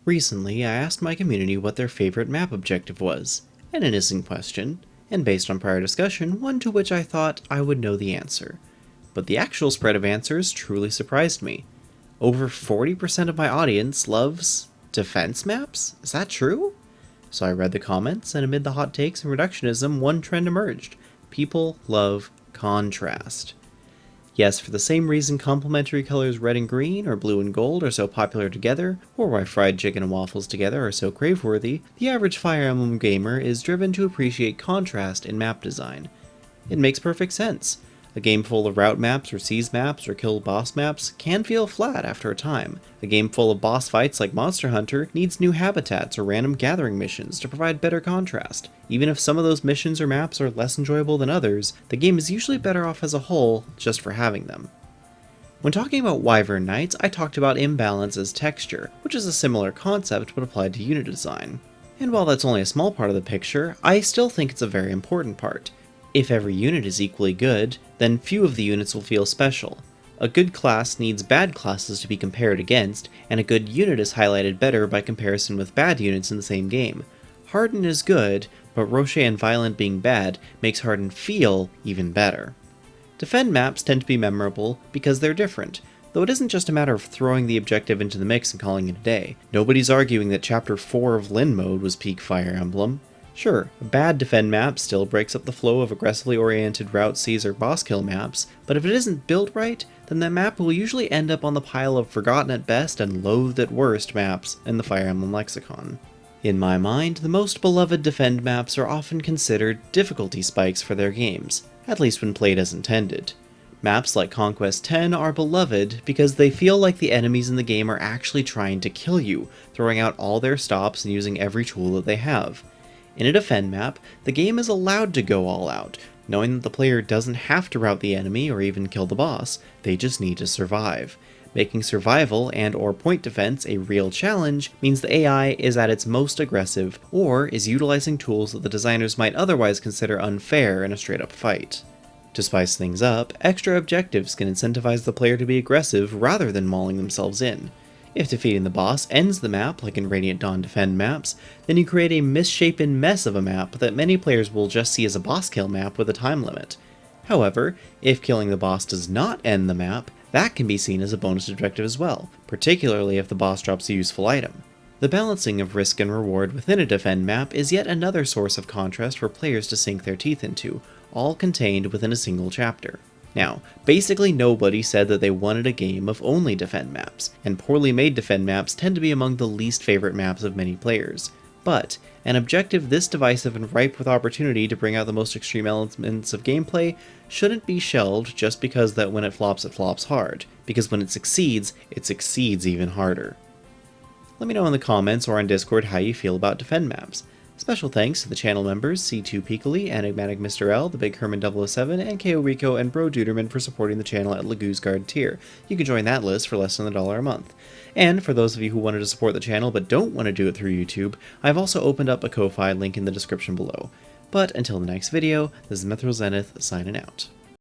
Recently, I asked my community what their favorite map objective was, an innocent question, and based on prior discussion, one to which I thought I would know the answer. But the actual spread of answers truly surprised me. Over 40% of my audience loves defense maps? Is that true? So I read the comments, and amid the hot takes and reductionism, one trend emerged. People love contrast. Yes, for the same reason complementary colors red and green or blue and gold are so popular together, or why fried chicken and waffles together are so crave-worthy, the average Fire Emblem gamer is driven to appreciate contrast in map design. It makes perfect sense. A game full of route maps or siege maps or kill boss maps can feel flat after a time. A game full of boss fights like Monster Hunter needs new habitats or random gathering missions to provide better contrast. Even if some of those missions or maps are less enjoyable than others, the game is usually better off as a whole just for having them. When talking about Wyvern Knights, I talked about imbalance as texture, which is a similar concept but applied to unit design. And while that's only a small part of the picture, I still think it's a very important part. If every unit is equally good, then few of the units will feel special. A good class needs bad classes to be compared against, and a good unit is highlighted better by comparison with bad units in the same game. Harden is good, but Rocher and Violent being bad makes Harden feel even better. Defend maps tend to be memorable because they're different, though it isn't just a matter of throwing the objective into the mix and calling it a day. Nobody's arguing that Chapter 4 of Lin mode was peak Fire Emblem. Sure, a bad defend map still breaks up the flow of aggressively oriented route seas or boss kill maps, but if it isn't built right, then that map will usually end up on the pile of forgotten at best and loathed at worst maps in the Fire Emblem lexicon. In my mind, the most beloved defend maps are often considered difficulty spikes for their games, at least when played as intended. Maps like Conquest X are beloved because they feel like the enemies in the game are actually trying to kill you, throwing out all their stops and using every tool that they have. In a defend map, the game is allowed to go all out, knowing that the player doesn't have to rout the enemy or even kill the boss, they just need to survive. Making survival and/or point defense a real challenge means the AI is at its most aggressive, or is utilizing tools that the designers might otherwise consider unfair in a straight-up fight. To spice things up, extra objectives can incentivize the player to be aggressive rather than mauling themselves in. If defeating the boss ends the map, like in Radiant Dawn defend maps, then you create a misshapen mess of a map that many players will just see as a boss kill map with a time limit. However, if killing the boss does not end the map, that can be seen as a bonus objective as well, particularly if the boss drops a useful item. The balancing of risk and reward within a defend map is yet another source of contrast for players to sink their teeth into, all contained within a single chapter. Now, basically nobody said that they wanted a game of only defend maps, and poorly made defend maps tend to be among the least favorite maps of many players. But an objective this divisive and ripe with opportunity to bring out the most extreme elements of gameplay shouldn't be shelved just because that when it flops hard, because when it succeeds even harder. Let me know in the comments or on Discord how you feel about defend maps. Special thanks to the channel members C2 Peekly, Enigmatic Mr. L, The Big Herman 007, and KO Rico and Bro Duderman for supporting the channel at Lagoose Guard tier. You can join that list for less than $1 a month. And for those of you who wanted to support the channel but don't want to do it through YouTube, I've also opened up a Ko-Fi link in the description below. But until the next video, this is Mithril Zenith signing out.